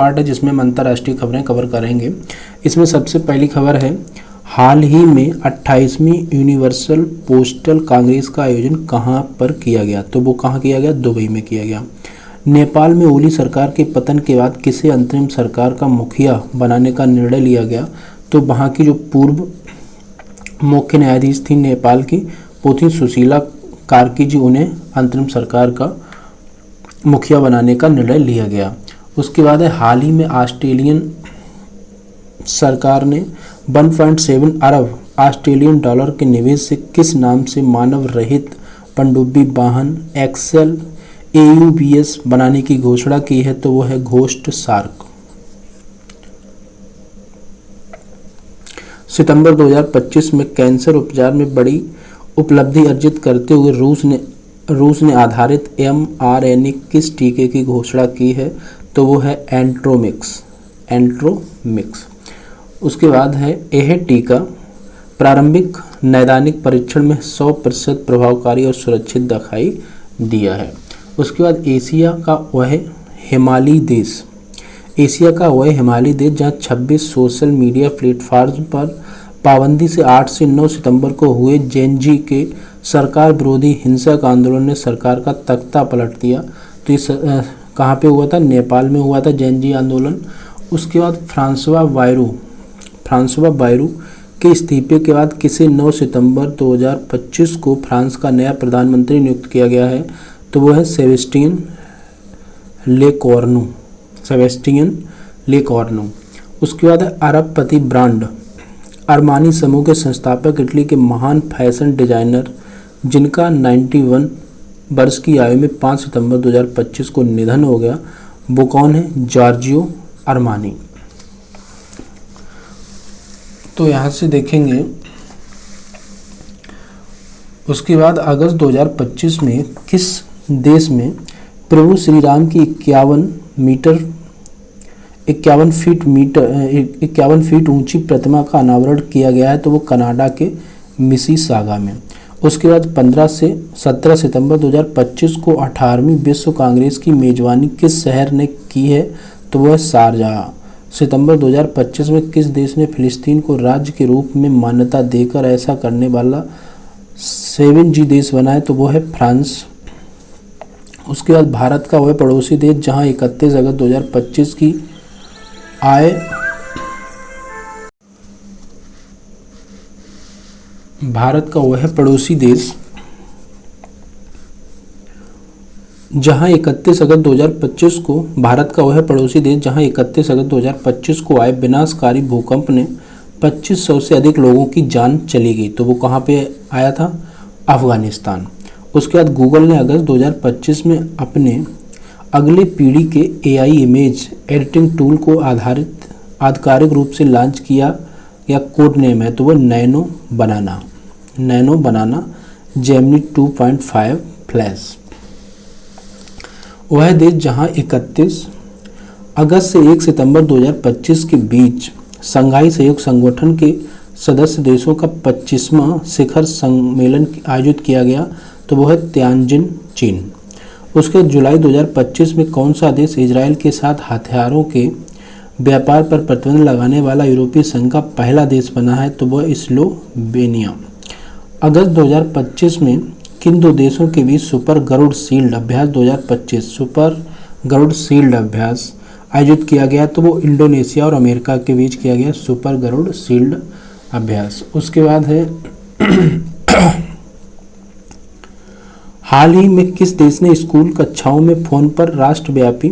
Part है जिसमें हम अंतर्राष्ट्रीय खबरें कवर करेंगे। इसमें सबसे पहली खबर है, हाल ही में 28वीं यूनिवर्सल पोस्टल कांग्रेस का आयोजन कहां पर किया गया? तो वो कहां किया गया? दुबई में किया गया। नेपाल में ओली सरकार के पतन के बाद किसे अंतरिम सरकार का मुखिया बनाने का निर्णय लिया गया? तो वहां की जो पूर्व मुख्य न्यायाधीश थी नेपाल की, वो थी सुशीला कार्की जी, उन्हें अंतरिम सरकार का मुखिया बनाने का निर्णय लिया गया। उसके बाद है, हाल ही में ऑस्ट्रेलियन सरकार ने 1.7 अरब ऑस्ट्रेलियन डॉलर के निवेश से किस नाम से मानव रहित पनडुब्बी वाहन एक्सेल AUVS बनाने की घोषणा की है? तो वो है घोस्ट शार्क। सितंबर 2025 में कैंसर उपचार में बड़ी उपलब्धि अर्जित करते हुए रूस ने आधारित mRNA किस टीके की घोषणा की है? तो वो है एंट्रोमिक्स। उसके बाद है, यह टीका प्रारंभिक नैदानिक परीक्षण में 100% प्रभावकारी और सुरक्षित दिखाई दिया है। उसके बाद एशिया का वह हिमालयी देश जहां 26 सोशल मीडिया प्लेटफॉर्म पर पाबंदी से 8 से 9 सितंबर को हुए जेनजी के सरकार विरोधी हिंसक आंदोलन ने सरकार का तख्ता पलट दिया। तो इस कहाँ पे हुआ था? नेपाल में हुआ था जेनजी आंदोलन। उसके बाद फ्रांसवा बायरू के इस्तीफे के बाद किसे 9 सितंबर 2025 को फ्रांस का नया प्रधानमंत्री नियुक्त किया गया है? तो वो है सेबेस्टियन लेकॉर्नु। उसके बाद है, अरबपति ब्रांड अरमानी समूह के संस्थापक इटली के महान फैशन डिजाइनर जिनका 91 वर्ष की आयु में 5 सितंबर 2025 को निधन हो गया, वो कौन है? Giorgio Armani. तो यहाँ से देखेंगे, उसके बाद अगस्त 2025 में किस देश में प्रभु श्री राम की 51 फीट ऊंची प्रतिमा का अनावरण किया गया है? तो वो कनाडा के मिसिसागा में। उसके बाद 15 से 17 सितंबर 2025 को 18वीं विश्व कांग्रेस की मेजबानी किस शहर ने की है? तो वह शारजाह। सितंबर 2025 में किस देश ने फिलिस्तीन को राज्य के रूप में मान्यता देकर ऐसा करने वाला 7G देश बनाए? तो वो है फ्रांस। उसके बाद भारत का वह पड़ोसी देश जहां 31 अगस्त 2025 की भारत का वह पड़ोसी देश जहां 31 अगस्त 2025 को आए विनाशकारी भूकंप ने 2500 से अधिक लोगों की जान चली गई। तो वो कहां पे आया था? अफगानिस्तान। उसके बाद गूगल ने अगस्त 2025 में अपने अगली पीढ़ी के AI इमेज एडिटिंग टूल को आधिकारिक रूप से लॉन्च किया या कोड नेम है? तो वो नैनो बनाना जेमिनी 2.5 फ्लैश। वह देश जहां 31 अगस्त से 1 सितंबर 2025 के बीच संघाई सहयोग संगठन के सदस्य देशों का 25वां शिखर सम्मेलन आयोजित किया गया, तो वो है तियानजिन, चीन। उसके जुलाई 2025 में कौन सा देश इजराइल के साथ हथियारों के व्यापार पर प्रतिबंध लगाने वाला यूरोपीय संघ का पहला देश बना है? तो वह स्लोवेनिया। अगस्त 2025 में किन दो देशों के बीच सुपर गरुड़ शील्ड अभ्यास आयोजित किया गया? तो वो इंडोनेशिया और अमेरिका के बीच किया गया सुपर गरुड़ शील्ड अभ्यास। उसके बाद है हाल ही में किस देश ने स्कूल कक्षाओं में फोन पर राष्ट्रव्यापी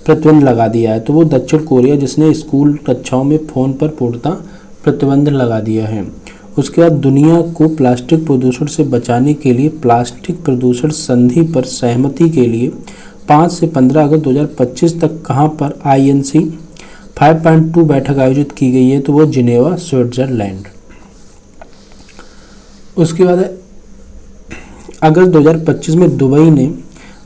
प्रतिबंध लगा दिया है? तो वो दक्षिण कोरिया, जिसने स्कूल कक्षाओं में फोन पर पूर्णतः प्रतिबंध लगा दिया है। उसके बाद दुनिया को प्लास्टिक प्रदूषण से बचाने के लिए प्लास्टिक प्रदूषण संधि पर सहमति के लिए 5 से 15 अगस्त 2025 तक कहां पर INC 5.2 बैठक आयोजित की गई है? तो वो जिनेवा, स्विट्जरलैंड। उसके बाद अगस्त 2025 में दुबई ने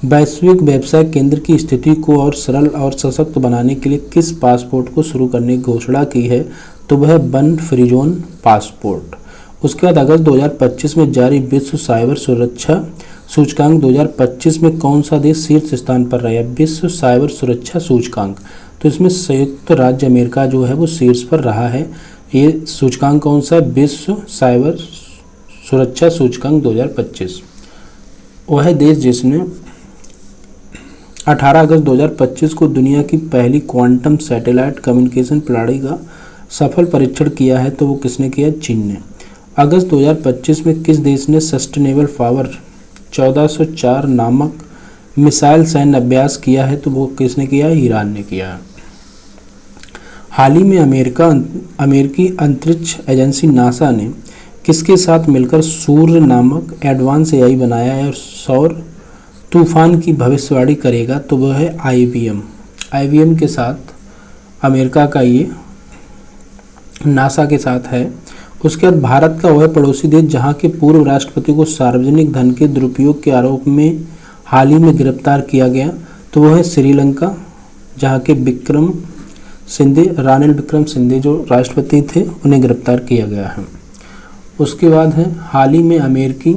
वैश्विक व्यवसाय केंद्र की स्थिति को और सरल और सशक्त बनाने के लिए किस पासपोर्ट को शुरू करने की घोषणा की है? तो वह वन फ्री जोन पासपोर्ट। उसके बाद अगस्त 2025 में जारी विश्व साइबर सुरक्षा सूचकांक 2025 में कौन सा देश शीर्ष स्थान पर रहा है? विश्व साइबर सुरक्षा सूचकांक। तो इसमें संयुक्त राज्य अमेरिका जो है वो शीर्ष पर रहा है। ये सूचकांक कौन सा है? विश्व साइबर सुरक्षा सूचकांक 2025। वह देश जिसने 18 अगस्त 2025 को दुनिया की पहली क्वांटम सैटेलाइट कम्युनिकेशन प्रणाली का सफल परीक्षण किया है, तो वो किसने किया? चीन ने। अगस्त 2025 में किस देश ने सस्टेनेबल पावर 1404 नामक मिसाइल सैन्य अभ्यास किया है? तो वो किसने किया? ईरान ने किया। हाल ही में अमेरिकी अंतरिक्ष एजेंसी नासा ने किसके साथ मिलकर सूर्य नामक एडवांस एआई बनाया है और सौर तूफान की भविष्यवाणी करेगा? तो वह है आईबीएम के साथ अमेरिका का ये नासा के साथ है। उसके बाद भारत का वह पड़ोसी देश जहां के पूर्व राष्ट्रपति को सार्वजनिक धन के दुरुपयोग के आरोप में हाल ही में गिरफ्तार किया गया, तो वह है श्रीलंका, जहां के रानिल विक्रमसिंघे जो राष्ट्रपति थे उन्हें गिरफ्तार किया गया है। उसके बाद है हाल ही में अमेरिकी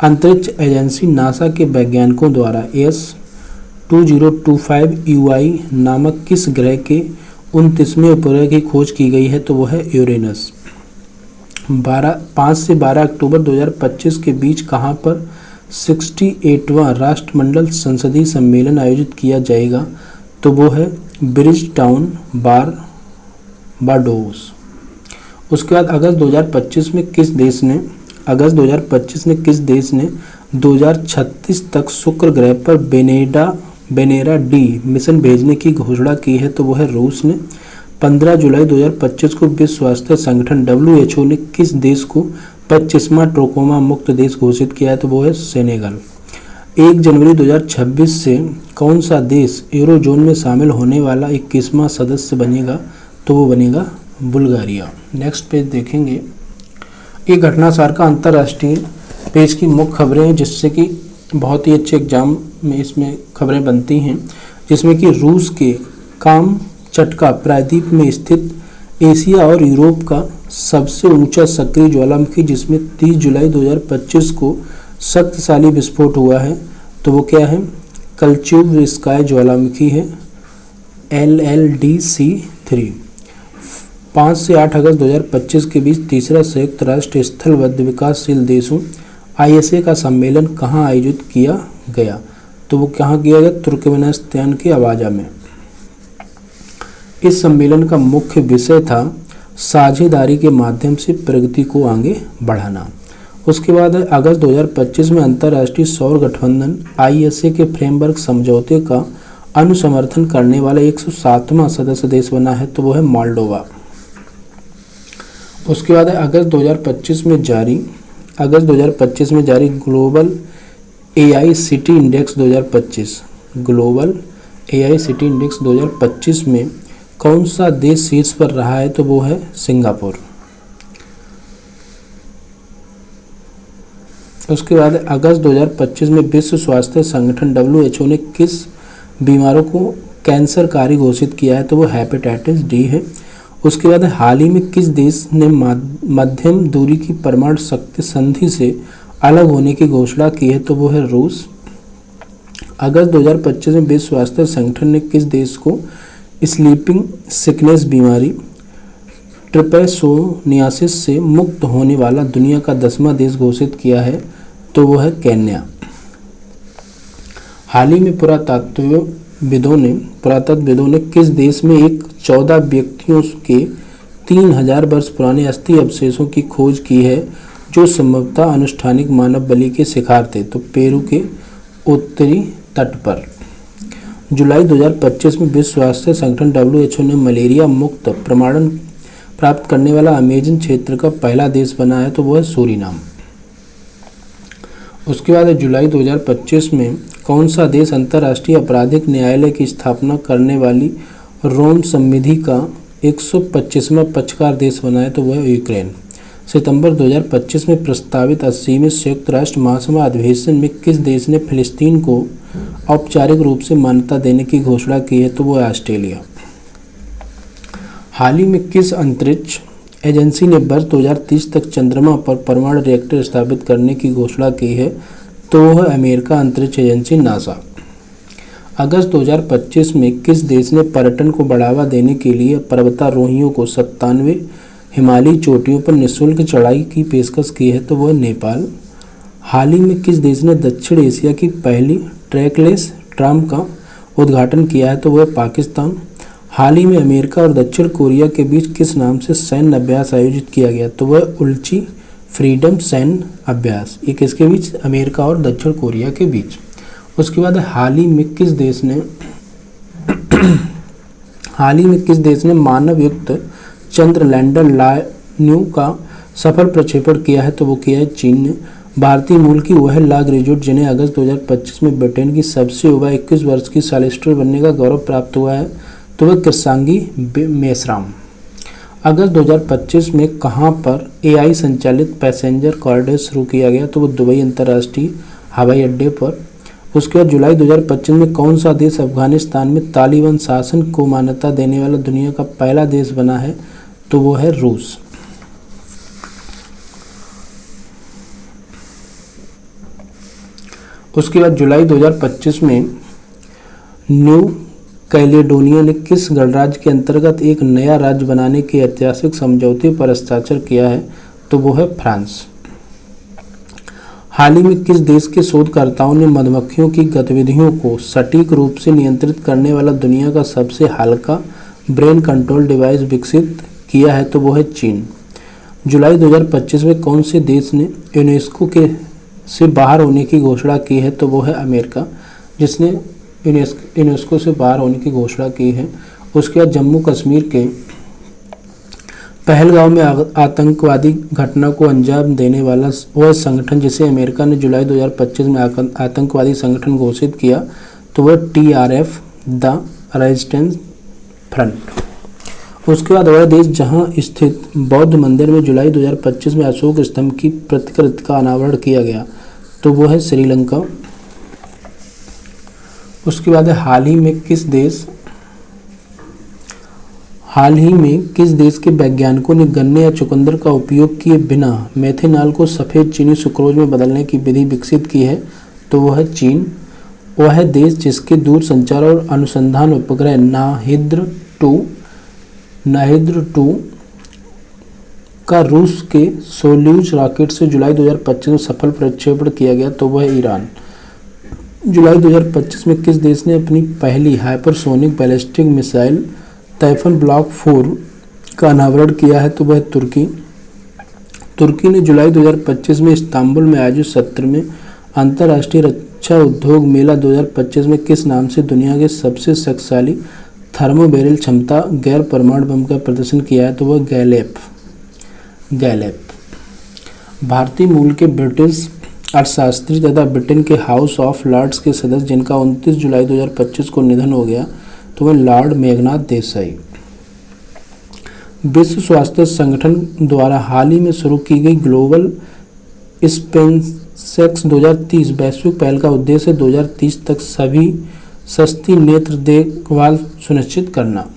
अंतरिक्ष एजेंसी नासा के वैज्ञानिकों द्वारा S2025 UI नामक किस ग्रह के 29वें उपग्रह की खोज की गई है? तो वह है यूरेनस। 5 से 12 अक्टूबर 2025 के बीच कहां पर 68वां राष्ट्रमंडल संसदीय सम्मेलन आयोजित किया जाएगा? तो वो है ब्रिज टाउन बारबाडोस। उसके बाद अगस्त 2025 में किस देश ने 2036 तक शुक्र ग्रह पर बेनेरा डी मिशन भेजने की घोषणा की है? तो वो है रूस ने। 15 जुलाई 2025 को विश्व स्वास्थ्य संगठन WHO ने किस देश को 25वां ट्रोकोमा मुक्त देश घोषित किया है? तो वो है सेनेगल। 1 जनवरी 2026 से कौन सा देश यूरोजोन में शामिल होने वाला 21वां सदस्य बनेगा? तो वो बनेगा बुल्गारिया। नेक्स्ट पेज देखेंगे। ये घटनासार का अंतर्राष्ट्रीय पेज की मुख्य खबरें हैं, जिससे कि बहुत ही अच्छे एग्जाम में इसमें खबरें बनती हैं, जिसमें कि रूस के कामचटका प्रायद्वीप में स्थित एशिया और यूरोप का सबसे ऊंचा सक्रिय ज्वालामुखी, जिसमें 30 जुलाई 2025 को शक्तिशाली विस्फोट हुआ है, तो वो क्या है? कलचुवस्काय ज्वालामुखी है, LLDC3। 5 से 8 अगस्त 2025 के बीच तीसरा संयुक्त राष्ट्र स्थलबद्ध विकासशील देशों ISA का सम्मेलन कहाँ आयोजित किया गया? तो वो कहाँ किया गया? तुर्कमेनिस्तान के अवाजा में। इस सम्मेलन का मुख्य विषय था साझेदारी के माध्यम से प्रगति को आगे बढ़ाना। उसके बाद अगस्त 2025 में अंतर्राष्ट्रीय सौर गठबंधन ISA के फ्रेमवर्क समझौते का अनुसमर्थन करने वाला 107वां सदस्य देश बना है, तो वो है मोल्डोवा। उसके बाद अगस्त 2025 में जारी ग्लोबल AI सिटी इंडेक्स 2025 में कौन सा देश शीर्ष पर रहा है? तो वो है सिंगापुर। उसके बाद अगस्त 2025 में विश्व स्वास्थ्य संगठन WHO ने किस बीमारों को कैंसरकारी घोषित किया है? तो वो हेपेटाइटिस D है। उसके बाद हाल ही में किस देश ने मध्यम दूरी की परमाणु शक्ति संधि से अलग होने की घोषणा की है? तो वो है रूस। अगस्त 2025 में विश्व स्वास्थ्य संगठन ने किस देश को स्लीपिंग सिकनेस बीमारी ट्रिपैसोनियासिस से मुक्त होने वाला दुनिया का 10वां देश घोषित किया है? तो वो है केन्या। हाल ही में पुरातत्वविदों ने किस देश में एक 14 व्यक्तियों के 3000 वर्ष पुराने अस्थि अवशेषों की खोज की है, जो संभवतः अनुष्ठानिक मानव बलि के शिकार थे? तो पेरू के उत्तरी तट पर। जुलाई 2025 में विश्व स्वास्थ्य संगठन WHO ने मलेरिया मुक्त प्रमाणन प्राप्त करने वाला अमेजन क्षेत्र का पहला देश बना है, तो वो है सूरीनाम। उसके बाद जुलाई 2025 में कौन सा देश अंतर्राष्ट्रीय आपराधिक न्यायालय की स्थापना करने वाली रोम संधि का 125वां पक्षकार देश बना है? तो वह यूक्रेन। सितंबर 2025 में प्रस्तावित 80वें संयुक्त राष्ट्र महासभा अधिवेशन में किस देश ने फिलिस्तीन को औपचारिक रूप से मान्यता देने की घोषणा की है? तो वो है ऑस्ट्रेलिया। हाल ही में किस अंतरिक्ष एजेंसी ने वर्ष 2030 तक चंद्रमा पर परमाणु रिएक्टर स्थापित करने की घोषणा की है, तो वह अमेरिका अंतरिक्ष एजेंसी नासा। अगस्त 2025 में किस देश ने पर्यटन को बढ़ावा देने के लिए पर्वतारोहियों को 97 हिमालयी चोटियों पर निःशुल्क चढ़ाई की पेशकश की है, तो वह नेपाल। हाल ही में किस देश ने दक्षिण एशिया की पहली ट्रैकलेस ट्राम का उद्घाटन किया है, तो वह पाकिस्तान। हाल ही में अमेरिका और दक्षिण कोरिया के बीच किस नाम से सैन्य अभ्यास आयोजित किया गया, तो वह उल्ची फ्रीडम सैन्य अभ्यास। ये किसके बीच? अमेरिका और दक्षिण कोरिया के बीच। उसके बाद हाल ही में किस देश ने मानव युक्त चंद्र लैंडर लान्यू का सफल प्रक्षेपण किया है, तो वो किया है चीन ने। भारतीय मूल की वह ला ग्रेजुएट जिन्हें अगस्त 2025 में ब्रिटेन की सबसे युवा 21 वर्ष की सॉलिसिटर बनने का गौरव प्राप्त हुआ है, तो वह कृषांगी मेश्राम। अगस्त 2025 में कहां पर एआई संचालित पैसेंजर कॉरिडोर शुरू किया गया, तो वो दुबई अंतर्राष्ट्रीय हवाई अड्डे पर। उसके बाद जुलाई 2025 में कौन सा देश अफगानिस्तान में तालिबान शासन को मान्यता देने वाला दुनिया का पहला देश बना है, तो वो है रूस। उसके बाद जुलाई 2025 में न्यू कैलेडोनिया ने किस गणराज्य के अंतर्गत एक नया राज्य बनाने के ऐतिहासिक समझौते पर हस्ताक्षर किया है, तो वो है फ्रांस। हाल ही में किस देश के शोधकर्ताओं ने मधुमक्खियों की गतिविधियों को सटीक रूप से नियंत्रित करने वाला दुनिया का सबसे हल्का ब्रेन कंट्रोल डिवाइस विकसित किया है, तो वो है चीन। जुलाई 2025 में कौन से देश ने यूनेस्को के से बाहर होने की घोषणा की है, तो वो है अमेरिका, जिसने यूनेस्को से बाहर होने की घोषणा की है। उसके बाद जम्मू कश्मीर के पहलगांव में आतंकवादी घटना को अंजाम देने वाला वह संगठन जिसे अमेरिका ने जुलाई 2025 में आतंकवादी संगठन घोषित किया, तो वह TRF द रेजिस्टेंस फ्रंट। उसके बाद वह देश जहां स्थित बौद्ध मंदिर में जुलाई 2025 में अशोक स्तंभ की प्रतिकृति का अनावरण किया गया, तो वो है श्रीलंका। उसके बाद हाल ही में किस देश के वैज्ञानिकों ने गन्ने या चुकंदर का उपयोग किए बिना मेथेनॉल को सफ़ेद चीनी सुक्रोज में बदलने की विधि विकसित की है, तो वह है चीन। वह है देश जिसके दूरसंचार और अनुसंधान उपग्रह नाहिद्र 2 का रूस के सोल्यूज रॉकेट से जुलाई 2025 में सफल प्रक्षेपण किया गया, तो वह है ईरान। जुलाई 2025 में किस देश ने अपनी पहली hypersonic ballistic missile typhoon block 4 का अनावरण किया है, तो वह तुर्की। तुर्की ने जुलाई 2025 में इस्तांबुल में आयोजित सत्र में अंतर्राष्ट्रीय रक्षा उद्योग मेला 2025 में किस नाम से दुनिया के सबसे शक्तिशाली थर्मोबैरल क्षमता गैर परमाणु बम का प्रदर्शन किया है, तो वह गैलेप। भारतीय मूल के ब्रिटिश अर्थशास्त्री तथा ब्रिटेन के हाउस ऑफ लॉर्ड्स के सदस्य जिनका 29 जुलाई 2025 को निधन हो गया, तो वह लॉर्ड मेघनाथ देसाई। विश्व स्वास्थ्य संगठन द्वारा हाल ही में शुरू की गई ग्लोबल स्पेंसेक्स 2030 वैश्विक पहल का उद्देश्य 2030 तक सभी सस्ती नेत्र देखभाल सुनिश्चित करना।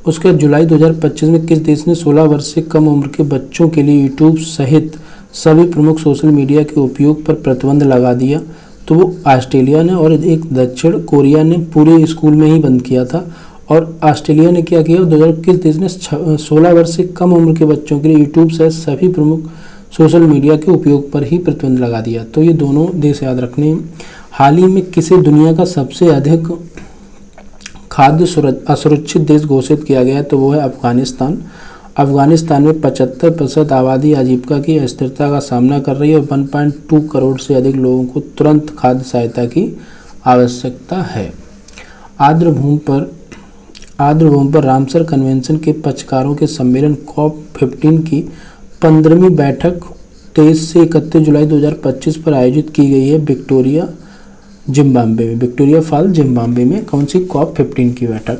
उसके जुलाई 2025 में किस देश ने 16 वर्ष से कम उम्र के बच्चों के लिए यूट्यूब सहित सभी प्रमुख सोशल मीडिया के उपयोग पर प्रतिबंध लगा दिया, तो वो ऑस्ट्रेलिया ने। और एक दक्षिण कोरिया ने पूरे स्कूल में ही बंद किया था। और ऑस्ट्रेलिया ने क्या किया, 2021 देश ने 16 वर्ष से कम उम्र के बच्चों के लिए यूट्यूब सहित सभी प्रमुख सोशल मीडिया के उपयोग पर ही प्रतिबंध लगा दिया। तो ये दोनों देश याद रखने हैं। हाल ही में किसे दुनिया का सबसे अधिक खाद्य असुरक्षित देश घोषित किया गया है, तो वो है अफगानिस्तान। अफगानिस्तान में 75% आबादी आजीविका की अस्थिरता का सामना कर रही है और 1.2 करोड़ से अधिक लोगों को तुरंत खाद्य सहायता की आवश्यकता है। आर्द्रभूमि पर रामसर कन्वेंशन के पक्षकारों के सम्मेलन COP15 की 15वीं बैठक 23 से 31 जुलाई 2025 पर आयोजित की गई है विक्टोरिया फॉल जिम्बाब्वे में। कौन सी? COP15 की बैठक।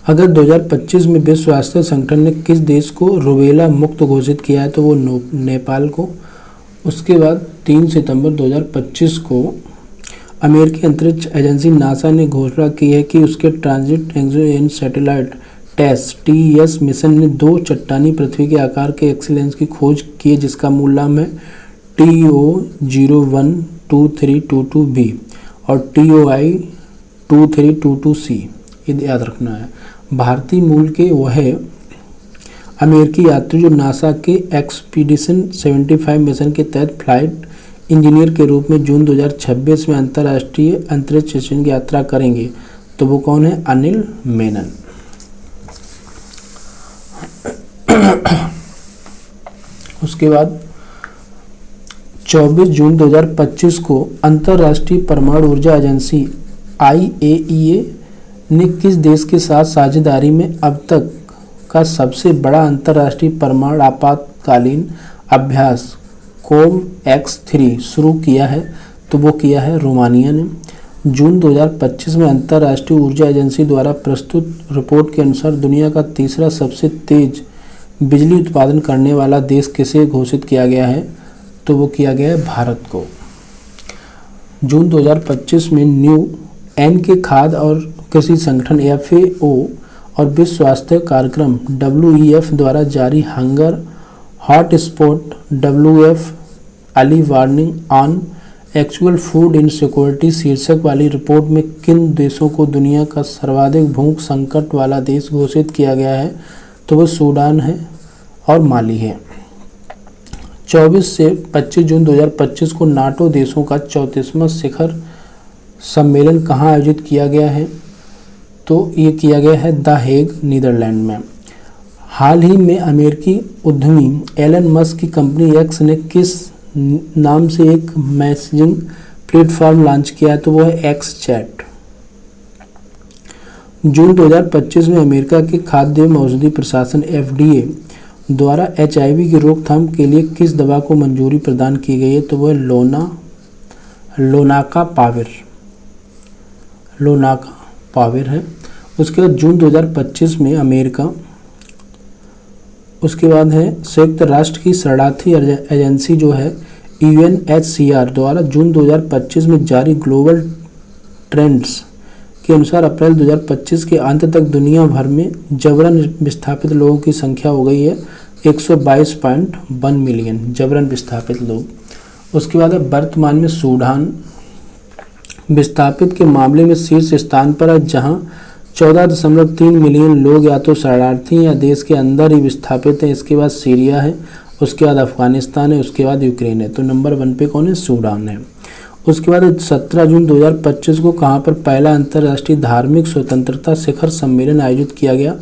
अगर 2025 में विश्व स्वास्थ्य संगठन ने किस देश को रूबेला मुक्त घोषित किया है, तो वो नेपाल को। उसके बाद 3 सितंबर 2025 को अमेरिकी अंतरिक्ष एजेंसी नासा ने घोषणा की है कि उसके transit and satellite TESS mission ने 2 चट्टानी पृथ्वी के आकार के एक्सीलेंस की खोज की जिसका मूल नाम है TO012322b और TOI2322c। ये याद रखना है। भारतीय मूल के वह अमेरिकी यात्री जो नासा के एक्सपीडिशन 75 मिशन के तहत फ्लाइट इंजीनियर के रूप में जून 2026 में अंतर्राष्ट्रीय अंतरिक्ष स्टेशन की यात्रा करेंगे, तो वो कौन है? अनिल मेनन। उसके बाद 24 जून 2025 को अंतर्राष्ट्रीय परमाणु ऊर्जा एजेंसी IAEA ने किस देश के साथ साझेदारी में अब तक का सबसे बड़ा अंतर्राष्ट्रीय परमाणु आपातकालीन अभ्यास COVAX-3 शुरू किया है? तो वो किया है रोमानिया ने। जून 2025 में अंतर्राष्ट्रीय ऊर्जा एजेंसी द्वारा प्रस्तुत रिपोर्ट के अनुसार दुनिया का तीसरा सबसे तेज बिजली उत्पादन करने वाला देश किसे घोषित किया गया है? तो वो किया गया है भारत को। जून 2025 में UN के खाद्य और कृषि संगठन FAO और विश्व स्वास्थ्य कार्यक्रम WEF द्वारा जारी hunger hotspot WF early warning on actual food insecurity शीर्षक वाली रिपोर्ट में किन देशों को दुनिया का सर्वाधिक भूख संकट वाला देश घोषित किया गया है? तो वो सूडान है और माली है। 24 से 25 जून 2025 को नाटो देशों का 34वां शिखर सम्मेलन कहाँ आयोजित किया गया है? तो ये किया गया है द हेग, नीदरलैंड में। हाल ही में अमेरिकी उद्यमी एलन मस्क की कंपनी एक्स ने किस नाम से एक मैसेजिंग प्लेटफॉर्म लॉन्च किया है? तो वो है एक्स चैट। जून 2025 में अमेरिका के खाद्य एवं औषधि प्रशासन FDA द्वारा HIV की रोकथाम के लिए किस दवा को मंजूरी प्रदान की गई है? तो वह लोनाका पाविर है। उसके बाद जून 2025 में अमेरिका, उसके बाद है संयुक्त राष्ट्र की शरणार्थी एजेंसी जो है UNHCR द्वारा जून 2025 में जारी ग्लोबल ट्रेंड्स के अनुसार अप्रैल 2025 के अंत तक दुनिया भर में जबरन विस्थापित लोगों की संख्या हो गई है 122.1 मिलियन जबरन विस्थापित लोग। उसके बाद है वर्तमान में सूडान विस्थापित के मामले में शीर्ष स्थान पर है, जहां 14.3 मिलियन लोग या तो शरणार्थी या देश के अंदर ही विस्थापित हैं। इसके बाद सीरिया है, उसके बाद अफगानिस्तान है, उसके बाद यूक्रेन है। तो नंबर 1 पे कौन है? सूडान है। उसके बाद 17 जून 2025 को कहाँ पर पहला अंतर्राष्ट्रीय धार्मिक स्वतंत्रता शिखर सम्मेलन आयोजित किया गया?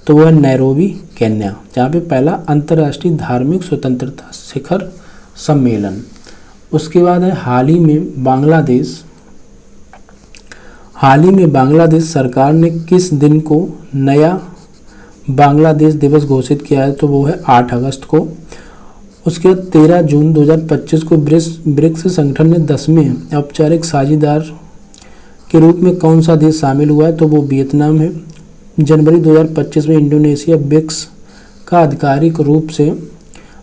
तो वह नैरोबी, केन्या, जहाँ पे पहला अंतर्राष्ट्रीय धार्मिक स्वतंत्रता शिखर सम्मेलन। उसके बाद है हाल ही में बांग्लादेश सरकार ने किस दिन को नया बांग्लादेश दिवस घोषित किया है? तो वो है 8 अगस्त को। उसके बाद 13 जून 2025 को ब्रिक्स संगठन में 10वें औपचारिक साझेदार के रूप में कौन सा देश शामिल हुआ है? तो वो वियतनाम है। जनवरी 2025 में इंडोनेशिया ब्रिक्स का आधिकारिक रूप से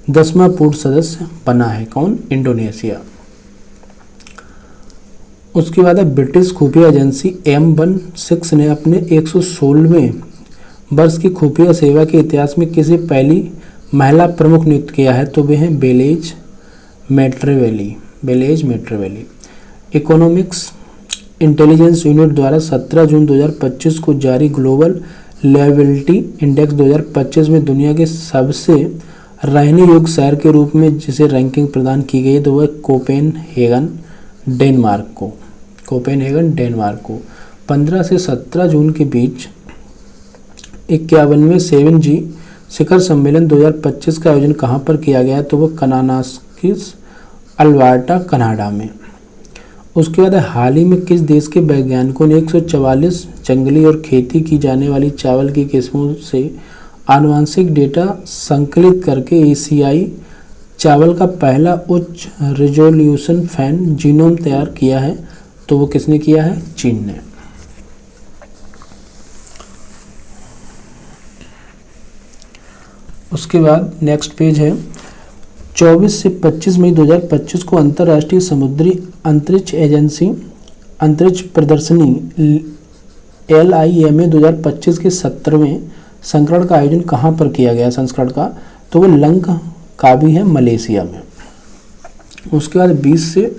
10वां पूर्ण सदस्य बना है। कौन? इंडोनेशिया। उसके बाद है ब्रिटिश खुफिया एजेंसी M16 ने अपने 116वें वर्ष की खुफिया सेवा के इतिहास में किसे पहली महिला प्रमुख नियुक्त किया है? तो वे हैं बेलेज मेट्रेवेली। इकोनॉमिक्स इंटेलिजेंस यूनिट द्वारा 17 जून 2025 को जारी ग्लोबल लायबिलिटी इंडेक्स 2025 में दुनिया के सबसे रहने योग्य शहर के रूप में जिसे रैंकिंग प्रदान की गई है तो वह कोपेनहेगन डेनमार्क को 15 से 17 जून के बीच 51वें 7G शिखर सम्मेलन 2025 का आयोजन कहाँ पर किया गया? तो वह कनानास्किस, अल्बर्टा, कनाडा में। उसके बाद हाल ही में किस देश के वैज्ञानिकों ने 144 जंगली और खेती की जाने वाली चावल की किस्मों से आनुवंशिक डेटा संकलित करके एशियाई चावल का पहला उच्च रिजोल्यूशन फैन जीनोम तैयार किया है? तो वो किसने किया है? चीन ने। उसके बाद नेक्स्ट पेज है 24 से 25 मई 2025 को अंतर्राष्ट्रीय समुद्री अंतरिक्ष एजेंसी अंतरिक्ष प्रदर्शनी LIMA 2025 के 17वें संस्करण का आयोजन कहाँ पर किया गया संस्करण का, तो वो लंकावी है मलेशिया में। उसके बाद 20 से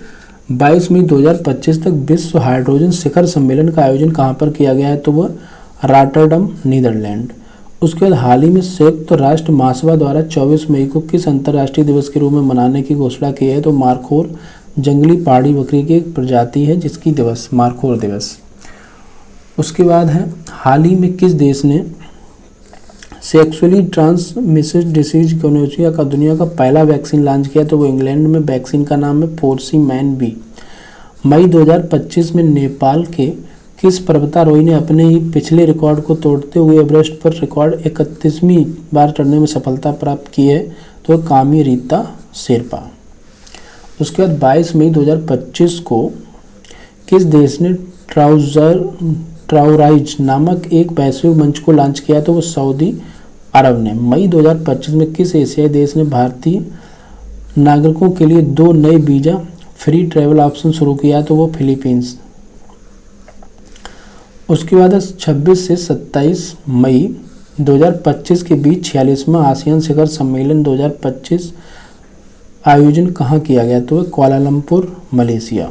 22 मई 2025 तक विश्व हाइड्रोजन शिखर सम्मेलन का आयोजन कहाँ पर किया गया है, तो वह रॉटरडम नीदरलैंड। उसके बाद हाल ही में संयुक्त राष्ट्र महासभा द्वारा 24 मई को किस अंतर्राष्ट्रीय दिवस के रूप में मनाने की घोषणा की है, तो मारखोर जंगली पहाड़ी बकरी की एक प्रजाति है जिसकी दिवस मारखोर दिवस। उसके बाद है हाल ही में किस देश ने सेक्सुअली ट्रांसमिटेड डिसीज गोनोरिया का दुनिया का पहला वैक्सीन लॉन्च किया, तो वो इंग्लैंड में। वैक्सीन का नाम है फोर्सीमैन बी। मई 2025 में नेपाल के किस पर्वतारोही ने अपने ही पिछले रिकॉर्ड को तोड़ते हुए एवरेस्ट पर रिकॉर्ड 31वीं बार चढ़ने में सफलता प्राप्त की है, तो कामी रीता शेरपा। उसके बाद 22 मई 2025 को किस देश ने ट्राउराइज नामक एक वैश्विक मंच को लॉन्च किया, तो वो सऊदी अरब ने। मई 2025 में किस एशियाई देश ने भारतीय नागरिकों के लिए 2 नए वीज़ा फ्री ट्रैवल ऑप्शन शुरू किया, तो वो फिलीपींस। उसके बाद 26 से 27 मई 2025 के बीच 46वां आसियान शिखर सम्मेलन 2025 आयोजन कहाँ किया गया, तो कुआलालंपुर मलेशिया।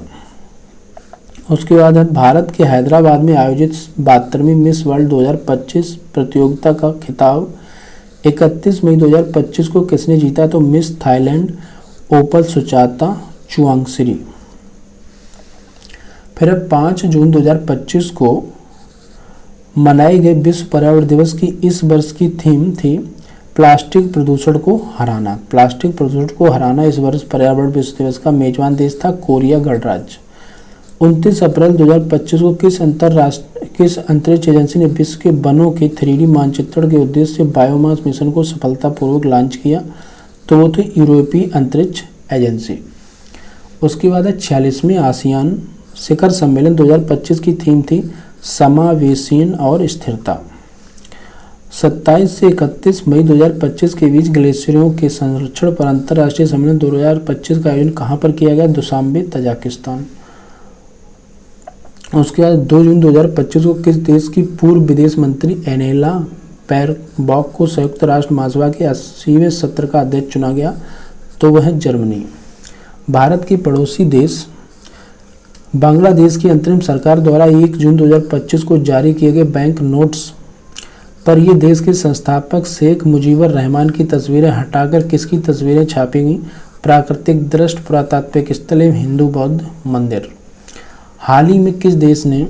उसके बाद है भारत के हैदराबाद में आयोजित 72वीं मिस वर्ल्ड 2025 प्रतियोगिता का खिताब 31 मई 2025 को किसने जीता, तो मिस थाईलैंड ओपल सुचाता चुआंगश्री। फिर 5 जून 2025 को मनाए गए विश्व पर्यावरण दिवस की इस वर्ष की थीम थी प्लास्टिक प्रदूषण को हराना। प्लास्टिक प्रदूषण को हराना इस वर्ष पर्यावरण विश्व दिवस का मेजबान देश था कोरिया गणराज्य। 29 अप्रैल 2025 को किस अंतरिक्ष एजेंसी ने विश्व के वनों के 3D मानचित्रण के उद्देश्य से बायोमास मिशन को सफलतापूर्वक लॉन्च किया, तो वो थी यूरोपीय अंतरिक्ष एजेंसी। उसके बाद 46वें आसियान शिखर सम्मेलन 2025 की थीम थी समावेशन और स्थिरता। 27 से 31 मई 2025 के बीच ग्लेशियरों के संरक्षण पर अंतर्राष्ट्रीय सम्मेलन 2025 का आयोजन कहाँ पर किया गया, दुशांबे तजाकिस्तान। उसके बाद 2 जून 2025 को किस देश की पूर्व विदेश मंत्री एनेला बैरबॉक को संयुक्त राष्ट्र महासभा के 80वें सत्र का अध्यक्ष चुना गया, तो वह है जर्मनी। भारत के पड़ोसी देश बांग्लादेश की अंतरिम सरकार द्वारा 1 जून 2025 को जारी किए गए बैंक नोट्स पर यह देश के संस्थापक शेख मुजीबुर रहमान की तस्वीरें हटाकर किसकी तस्वीरें छापी गई, प्राकृतिक दृश्य, पुरातात्विक स्थल एवं हिंदू बौद्ध मंदिर। हाल ही में किस देश ने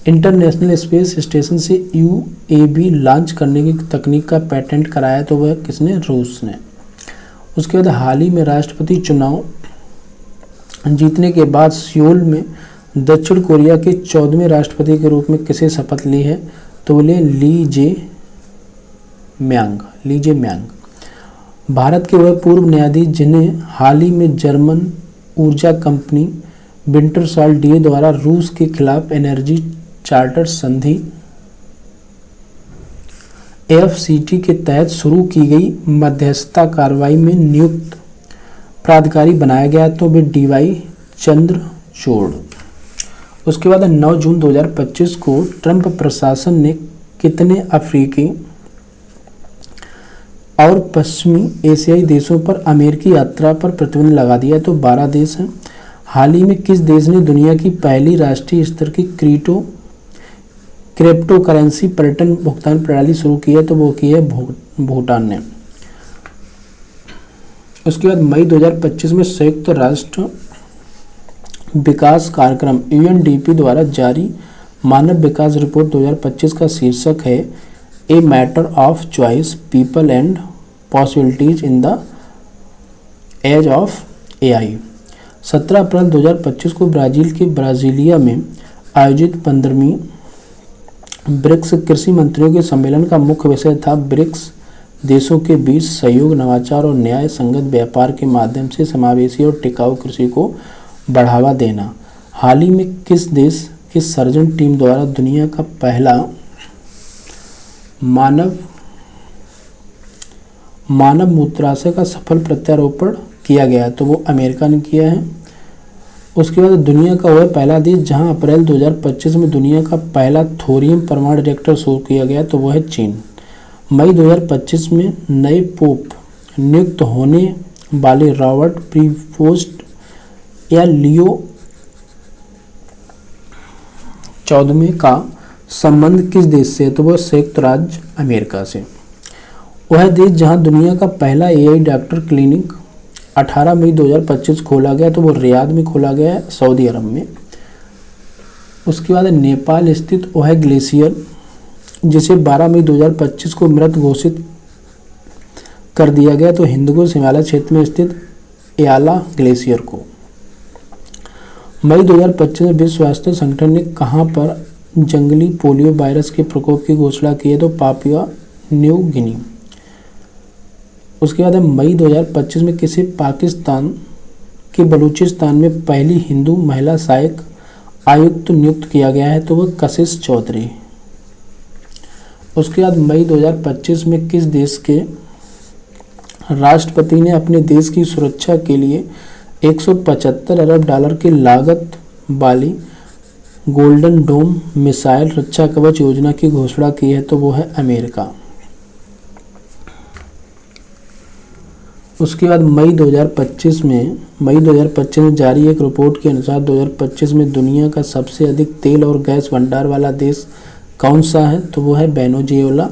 इंटरनेशनल स्पेस स्टेशन से UAV लॉन्च करने की तकनीक का पेटेंट कराया, तो वह किसने, रूस ने। उसके बाद हाल ही में राष्ट्रपति चुनाव जीतने के बाद सियोल में दक्षिण कोरिया के 14वें राष्ट्रपति के रूप में किसे शपथ ली है, तो बोले ली जे म्यांग। भारत के वह पूर्व न्यायाधीश जिन्हें हाल ही में जर्मन ऊर्जा कंपनी विंटरसॉल डीए द्वारा रूस के खिलाफ एनर्जी चार्टर संधि FCT के तहत शुरू की गई मध्यस्थता कार्रवाई में नियुक्त प्राधिकारी बनाया गया, तो वे DY चंद्रचूड़। उसके बाद 9 जून 2025 को ट्रंप प्रशासन ने कितने अफ्रीकी और पश्चिमी एशियाई देशों पर अमेरिकी यात्रा पर प्रतिबंध लगा दिया, तो 12 देश हैं। हाल ही में किस देश ने दुनिया की पहली राष्ट्रीय स्तर की क्रिप्टो करेंसी पर्यटन भुगतान प्रणाली शुरू की है, तो वो की है भूटान ने। उसके बाद मई 2025 में संयुक्त राष्ट्र विकास कार्यक्रम UNDP द्वारा जारी मानव विकास रिपोर्ट 2025 का शीर्षक है a matter of choice, people and possibilities in the age of AI। 17 अप्रैल 2025 को ब्राज़ील के ब्राज़ीलिया में आयोजित 15वीं ब्रिक्स कृषि मंत्रियों के सम्मेलन का मुख्य विषय था ब्रिक्स देशों के बीच सहयोग, नवाचार और न्याय संगत व्यापार के माध्यम से समावेशी और टिकाऊ कृषि को बढ़ावा देना। हाल ही में किस देश की सर्जन टीम द्वारा दुनिया का पहला मानव मूत्राशय का सफल प्रत्यारोपण किया गया, तो वो अमेरिका ने किया है। उसके बाद दुनिया का वह पहला देश जहां अप्रैल 2025 में दुनिया का पहला थोरियम परमाणु रिएक्टर शुरू किया गया तो वह है चीन। मई 2025 में नए पोप नियुक्त होने वाले रॉबर्ट प्रीवोस्ट या लियो 14वें का संबंध किस देश से है तो वह संयुक्त राज्य अमेरिका से। वह देश जहां दुनिया का पहला एआई डॉक्टर क्लिनिक 18 मई 2025 खोला गया तो वो रियाद में खोला गया है, सऊदी अरब में। उसके बाद नेपाल स्थित वह ग्लेशियर जिसे 12 मई 2025 को मृत घोषित कर दिया गया तो हिंदुकुश हिमालय क्षेत्र में स्थित एआला ग्लेशियर को। मई 2025 में विश्व स्वास्थ्य संगठन ने कहां पर जंगली पोलियो वायरस के प्रकोप की घोषणा की है तो पापुआ न्यू गिनी। उसके बाद मई 2025 में किसी पाकिस्तान के बलूचिस्तान में पहली हिंदू महिला सहायक आयुक्त नियुक्त किया गया है तो वह कशिश चौधरी। उसके बाद मई 2025 में किस देश के राष्ट्रपति ने अपने देश की सुरक्षा के लिए 175 अरब डॉलर की लागत वाली गोल्डन डोम मिसाइल रक्षा कवच योजना की घोषणा की है तो वो है अमेरिका। उसके बाद मई 2025 में जारी एक रिपोर्ट के अनुसार 2025 में दुनिया का सबसे अधिक तेल और गैस भंडार वाला देश कौन सा है तो वो है वेनेजुएला।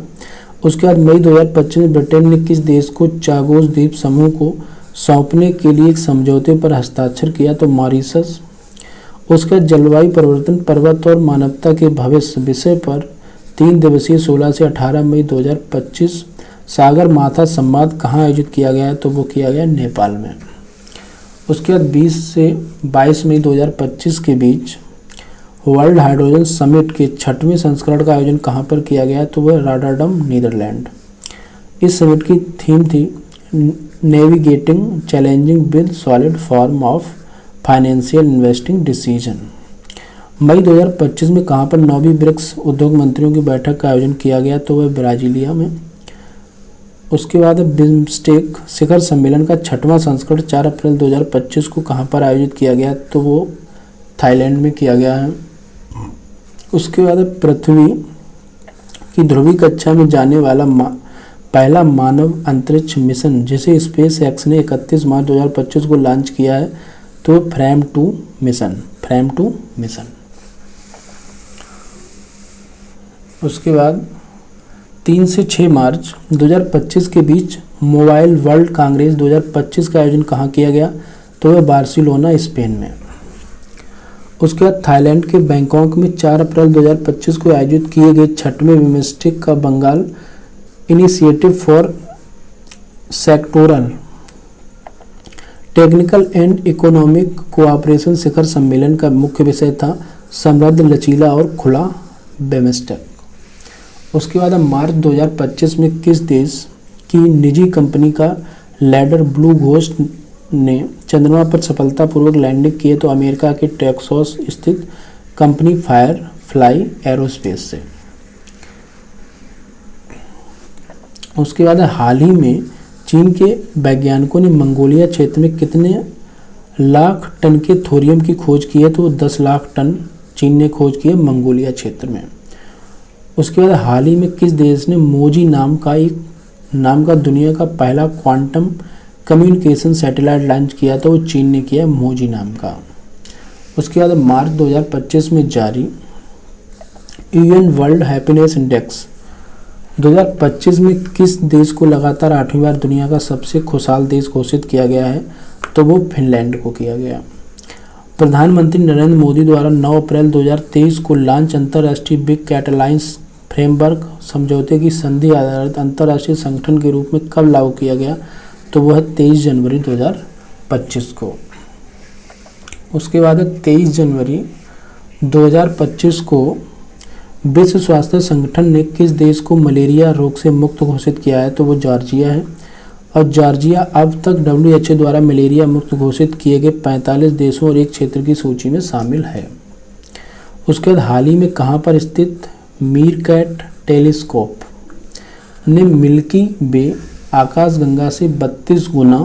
उसके बाद मई 2025 में ब्रिटेन ने किस देश को चागोस द्वीप समूह को सौंपने के लिए एक समझौते पर हस्ताक्षर किया तो मॉरिशस। उसके बाद जलवायु परिवर्तन पर्वत और मानवता के भविष्य विषय पर 3 दिवसीय 16 से 18 मई 2025 सागर माथा संवाद कहाँ आयोजित किया गया है तो वो किया गया नेपाल में। उसके बाद 20 से 22 मई 2025 के बीच वर्ल्ड हाइड्रोजन समिट के 6वें संस्करण का आयोजन कहाँ पर किया गया तो वह रॉटरडम नीदरलैंड। इस समिट की थीम थी navigating challenging with solid form of financial investing decision. मई 2025 में कहाँ पर 9वीं ब्रिक्स उद्योग मंत्रियों की बैठक का आयोजन किया गया तो वह ब्राजीलिया में। उसके बाद बिम्स्टेक शिखर सम्मेलन का 6वां संस्करण 4 अप्रैल 2025 को कहाँ पर आयोजित किया गया तो वो थाईलैंड में किया गया है। उसके बाद पृथ्वी की ध्रुवीय कक्षा में जाने वाला पहला मानव अंतरिक्ष मिशन जिसे स्पेस एक्स ने 31 मार्च 2025 को लॉन्च किया है तो फ्रेम 2 मिशन। उसके बाद 3 से 6 मार्च 2025 के बीच मोबाइल वर्ल्ड कांग्रेस 2025 का आयोजन कहाँ किया गया तो वह बार्सिलोना स्पेन में। उसके बाद थाईलैंड के बैंकॉक में 4 अप्रैल 2025 को आयोजित किए गए 6वें बिम्स्टेक का Bengal initiative for sectoral technical and economic cooperation शिखर सम्मेलन का मुख्य विषय था समृद्ध लचीला और खुला बिम्स्टेक। उसके बाद मार्च 2025 में किस देश की निजी कंपनी का लैंडर ब्लू घोस्ट ने चंद्रमा पर सफलतापूर्वक लैंडिंग की है तो अमेरिका के टेक्सास स्थित कंपनी फायरफ्लाई एरोस्पेस से। उसके बाद हाल ही में चीन के वैज्ञानिकों ने मंगोलिया क्षेत्र में कितने लाख टन के थोरियम की खोज की है तो 10 लाख टन चीन ने खोज की है मंगोलिया क्षेत्र में। उसके बाद हाल ही में किस देश ने मोजी नाम का दुनिया का पहला क्वांटम कम्युनिकेशन सैटेलाइट लॉन्च किया तो वो चीन ने किया मोजी नाम का। उसके बाद मार्च 2025 में जारी यूएन वर्ल्ड हैप्पीनेस इंडेक्स 2025 में किस देश को लगातार 8वीं बार दुनिया का सबसे खुशहाल देश घोषित किया गया है तो वो फिनलैंड को किया गया। प्रधानमंत्री नरेंद्र मोदी द्वारा 9 अप्रैल 2023 को लॉन्च अंतर्राष्ट्रीय बिग कैट अलायंस फ्रेमवर्क समझौते की संधि आधारित अंतर्राष्ट्रीय संगठन के रूप में कब लागू किया गया तो वह 23 जनवरी 2025 को। उसके बाद 23 जनवरी 2025 को विश्व स्वास्थ्य संगठन ने किस देश को मलेरिया रोग से मुक्त घोषित किया है तो वो जॉर्जिया है। और जॉर्जिया अब तक WHO द्वारा मलेरिया मुक्त घोषित किए गए 45 देशों और एक क्षेत्र की सूची में शामिल है। उसके बाद हाल ही में कहाँ पर स्थित मीरकैट टेलीस्कोप ने मिल्की वे आकाशगंगा से 32 गुना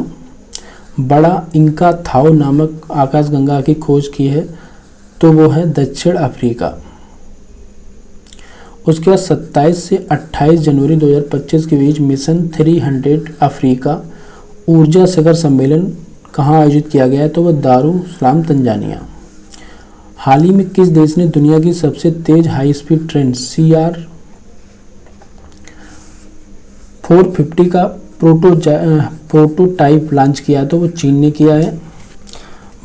बड़ा इंका थाओ नामक आकाशगंगा की खोज की है? तो वो है दक्षिण अफ्रीका। उसके बाद 27 से 28 जनवरी 2025 के बीच मिशन 300 अफ्रीका ऊर्जा शिखर सम्मेलन कहाँ आयोजित किया गया है? तो वह दारुसलाम तंजानिया। हाल ही में किस देश ने दुनिया की सबसे तेज हाई स्पीड ट्रेन CR450 का प्रोटोटाइप लॉन्च किया? तो वो चीन ने किया है।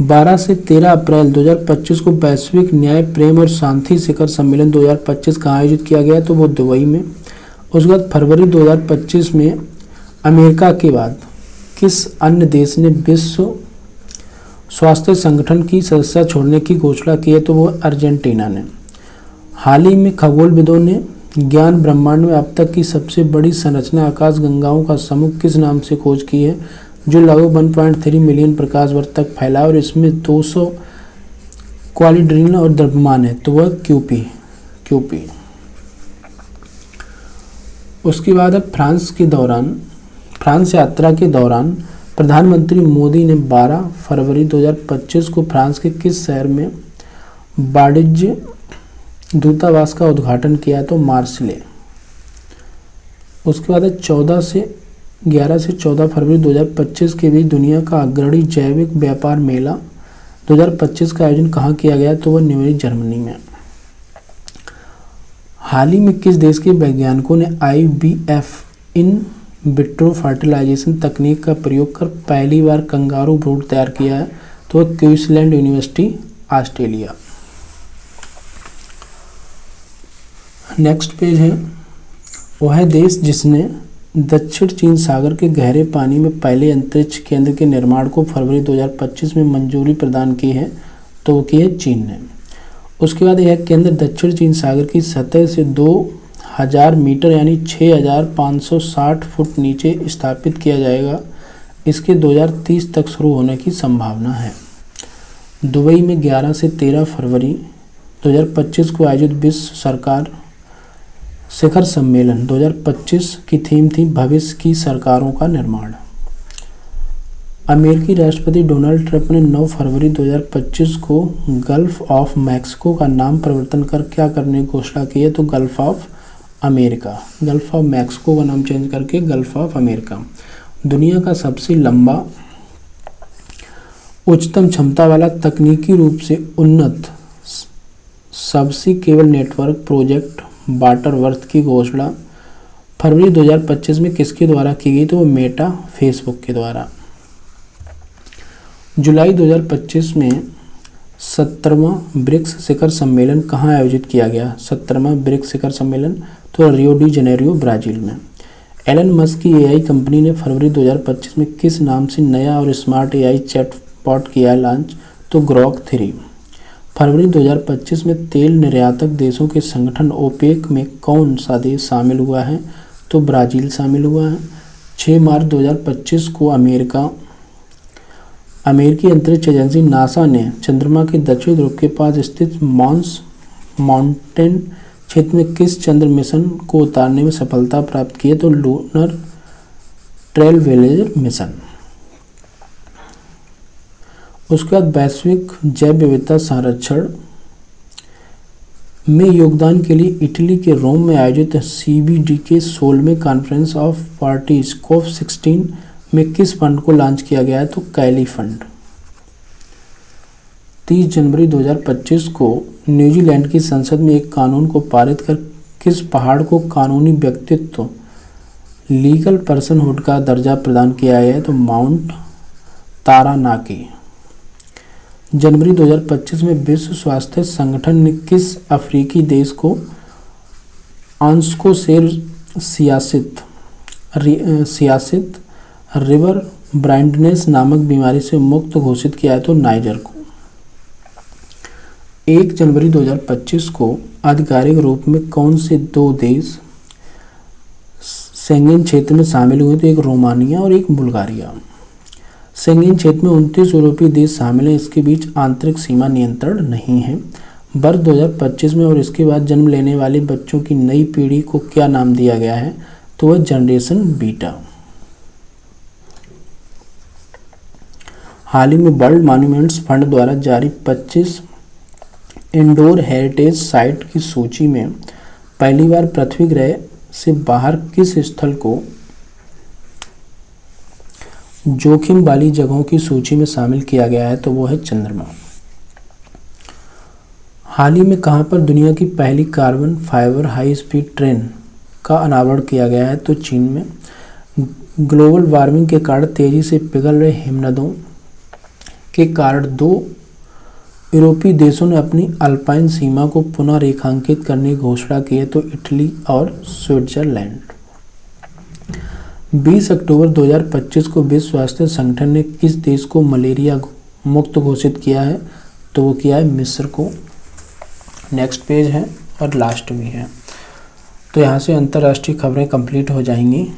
12 से 13 अप्रैल 2025 को वैश्विक न्याय प्रेम और शांति शिखर सम्मेलन 2025 कहाँ आयोजित किया गया? तो वो दुबई में। उसके बाद फरवरी 2025 में अमेरिका के बाद किस अन्य देश ने विश्व स्वास्थ्य संगठन की सदस्यता छोड़ने की घोषणा की है? तो वो अर्जेंटीना ने। हाल ही में खगोलविदों ने ज्ञान ब्रह्मांड में अब तक की सबसे बड़ी संरचना आकाशगंगाओं का समूह किस नाम से खोज की है, जो लगभग 1.3 मिलियन प्रकाश वर्ष तक फैला और इसमें 200 क्वाड्रिलीन और द्रव्यमान है? तो वह क्यूपी। उसके बाद अब फ्रांस यात्रा के दौरान प्रधानमंत्री मोदी ने 12 फरवरी 2025 को फ्रांस के किस शहर में वाणिज्य दूतावास का उद्घाटन किया? तो मार्सिले। उसके बाद 11 से 14 फरवरी 2025 के बीच दुनिया का अग्रणी जैविक व्यापार मेला 2025 का आयोजन कहाँ किया गया? तो वह न्यूयॉर्क जर्मनी में। हाल ही में किस देश के वैज्ञानिकों ने IVF इन विट्रो फर्टिलाइजेशन तकनीक का प्रयोग कर पहली बार कंगारू भ्रूण तैयार किया है? तो वह Queensland university, Australia. Next page है, वह है देश जिसने दक्षिण चीन सागर के गहरे पानी में पहले अंतरिक्ष केंद्र के निर्माण को फरवरी 2025 में मंजूरी प्रदान की है? तो वो की है चीन ने। उसके बाद यह केंद्र दक्षिण चीन सागर की सतह से 2000 मीटर यानी 6560 फुट नीचे स्थापित किया जाएगा। इसके 2030 तक शुरू होने की संभावना है। दुबई में 11 से 13 फरवरी 2025 को आयोजित विश्व सरकार शिखर सम्मेलन 2025 की थीम थी भविष्य की सरकारों का निर्माण। अमेरिकी राष्ट्रपति डोनाल्ड ट्रंप ने 9 फरवरी 2025 को गल्फ ऑफ मैक्सिको का नाम परिवर्तन कर क्या करने की घोषणा की है? तो गल्फ ऑफ मैक्सिको का नाम चेंज करके गल्फ ऑफ अमेरिका। दुनिया का सबसे लंबा उच्चतम क्षमता वाला तकनीकी रूप से उन्नत सबसी केबल नेटवर्क प्रोजेक्ट बटरवर्थ की घोषणा फरवरी 2025 में किसके द्वारा की गई? तो वो मेटा, फेसबुक के द्वारा। जुलाई 2025 में 17वां ब्रिक्स शिखर सम्मेलन कहाँ आयोजित किया गया? 17वां ब्रिक्स शिखर सम्मेलन तो रियो डी जेनेरियो, ब्राजील में। एलन मस्क की AI कंपनी ने फरवरी 2025 में किस नाम से नया और स्मार्ट AI चैटबॉट किया लॉन्च? तो ग्रॉक 3। फरवरी 2025 में तेल निर्यातक देशों के संगठन ओपेक में कौन सा देश शामिल हुआ है? तो ब्राज़ील शामिल हुआ है। 6 मार्च 2025 को अमेरिकी अंतरिक्ष एजेंसी नासा ने चंद्रमा के दक्षिणी ध्रुव के पास स्थित मॉन्स माउंटेन क्षेत्र में किस चंद्र मिशन को उतारने में सफलता प्राप्त की है? तो लूनर ट्रेलब्लेजर मिशन। उसके बाद वैश्विक जैव विविधता संरक्षण में योगदान के लिए इटली के रोम में आयोजित CBD के 16वें कॉन्फ्रेंस ऑफ पार्टीज COP16 में किस फंड को लॉन्च किया गया है? तो कैली फंड। 30 जनवरी 2025 को न्यूजीलैंड की संसद में एक कानून को पारित कर किस पहाड़ को कानूनी व्यक्तित्व लीगल पर्सनहुड का दर्जा प्रदान किया गया है? तो माउंट तारानाकी। जनवरी 2025 में विश्व स्वास्थ्य संगठन ने किस अफ्रीकी देश को आंसकोसेर सियासित रिवर ब्राइंडनेस नामक बीमारी से मुक्त घोषित किया है? तो नाइजर को। 1 जनवरी 2025 को आधिकारिक रूप में कौन से 2 देश शेंगेन क्षेत्र में शामिल हुए? तो एक रोमानिया और एक बुल्गारिया। शेंगेन क्षेत्र में 29 यूरोपीय देश शामिल हैं। इसके बीच आंतरिक सीमा नियंत्रण नहीं है। वर्ष 2025 में और इसके बाद जन्म लेने वाले बच्चों की नई पीढ़ी को क्या नाम दिया गया है? तो वह जनरेशन बीटा। हाल ही में वर्ल्ड मॉन्यूमेंट्स फंड द्वारा जारी 25 इंडोर हेरिटेज साइट की सूची में पहली बार पृथ्वी ग्रह से बाहर किस स्थल को जोखिम वाली जगहों की सूची में शामिल किया गया है? तो वो है चंद्रमा। हाल ही में कहां पर दुनिया की पहली carbon fibre high speed train का अनावरण किया गया है? तो चीन में। ग्लोबल वार्मिंग के कारण तेजी से पिघल रहे हिमनदों के कारण 2 यूरोपीय देशों ने अपनी अल्पाइन सीमा को पुनः रेखांकित करने की घोषणा की है, तो इटली और स्विट्जरलैंड। 20 अक्टूबर 2025 को विश्व स्वास्थ्य संगठन ने किस देश को मलेरिया मुक्त घोषित किया है? तो वो किया है मिस्र को। नेक्स्ट पेज है और लास्ट भी है। तो यहाँ से अंतर्राष्ट्रीय खबरें कंप्लीट हो जाएंगी।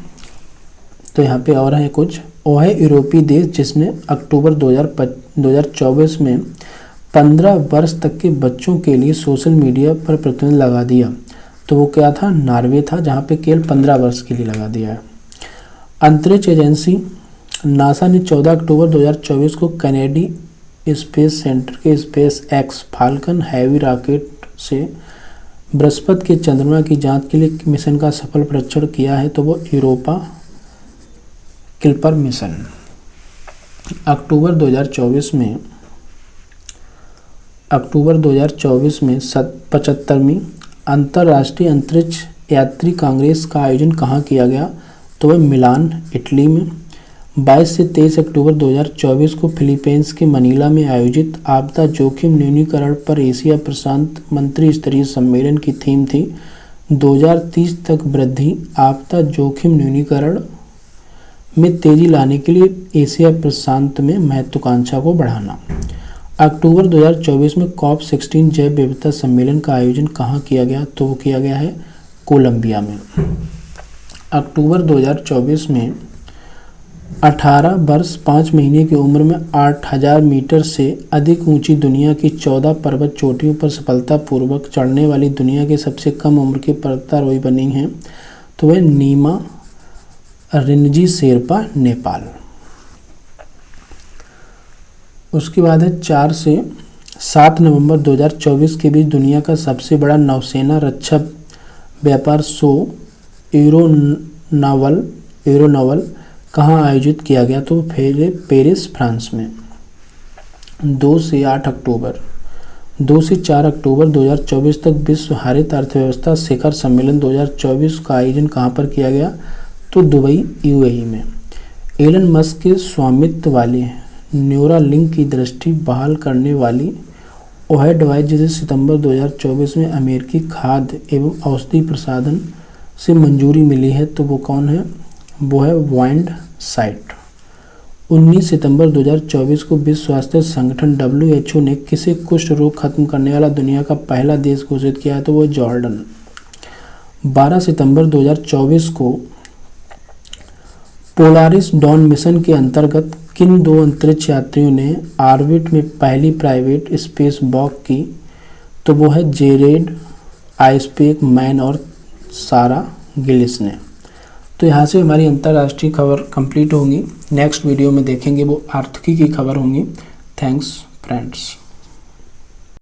तो यहाँ पे और है कुछ। वो है यूरोपीय देश जिसने अक्टूबर 2024 में 15 वर्ष तक के बच्चों के लिए सोशल मीडिया पर प्रतिबंध लगा दिया। तो वो क्या था? नॉर्वे था, जहाँ पे केवल 15 वर्ष के लिए लगा दिया है। अंतरिक्ष एजेंसी नासा ने 14 अक्टूबर 2024 को कनेडी स्पेस सेंटर के space x falcon heavy rocket से बृहस्पति के चंद्रमा की जांच के लिए मिशन का सफल परीक्षण किया है। तो वो यूरोपा क्लिपर मिशन। अक्टूबर 2024 में 75वीं अंतर्राष्ट्रीय अंतरिक्ष यात्री कांग्रेस का आयोजन कहाँ किया गया? तो वह मिलान, इटली में। 22 से 23 अक्टूबर 2024 को फिलीपींस के मनीला में आयोजित आपदा जोखिम न्यूनीकरण पर एशिया प्रशांत मंत्री स्तरीय सम्मेलन की थीम थी 2030 तक वृद्धि, आपदा जोखिम न्यूनीकरण में तेजी लाने के लिए एशिया प्रशांत में महत्वाकांक्षा को बढ़ाना। अक्टूबर 2024 में COP16 जैव विविधता सम्मेलन का आयोजन कहाँ किया गया? तो वो किया गया है कोलंबिया में। अक्टूबर 2024 में 18 वर्ष 5 महीने की उम्र में 8000 मीटर से अधिक ऊंची दुनिया की 14 पर्वत चोटियों पर सफलतापूर्वक चढ़ने वाली दुनिया के सबसे कम उम्र की पर्वतारोही बनी हैं। तो वह नीमा रिनजी शेरपा, नेपाल। उसके बाद है 4 से 7 नवंबर 2024 के बीच दुनिया का सबसे बड़ा नौसेना रक्षा व्यापार शो एरोनवल कहाँ आयोजित किया गया? तो पेरिस, फ्रांस में। 2 से 4 अक्टूबर 2024 तक विश्व हरित अर्थव्यवस्था शिखर सम्मेलन 2024 का आयोजन कहाँ पर किया गया? तो दुबई, यूएई में। एलन मस्क के स्वामित्व वाली न्यूरालिंक की दृष्टि बहाल करने वाली ओहे डिवाइस जिसे सितंबर 2024 में अमेरिकी खाद्य एवं औषधि प्रसाधन से मंजूरी मिली है, तो वो कौन है? वो है वाइंड साइट। 19 सितंबर 2024 को विश्व स्वास्थ्य संगठन WHO ने किसे कुष्ठ रोग खत्म करने वाला दुनिया का पहला देश घोषित किया है? तो वो जॉर्डन। 12 सितंबर 2024 को पोलारिस डॉन मिशन के अंतर्गत किन 2 अंतरिक्ष यात्रियों ने ऑर्बिट में पहली प्राइवेट स्पेस वॉक की? तो वो है जेरेड आइसपेक मैन और सारा गिलिस ने। तो यहाँ से हमारी अंतर्राष्ट्रीय खबर कंप्लीट होंगी। नेक्स्ट वीडियो में देखेंगे वो आर्थिकी की खबर होंगी। Thanks friends.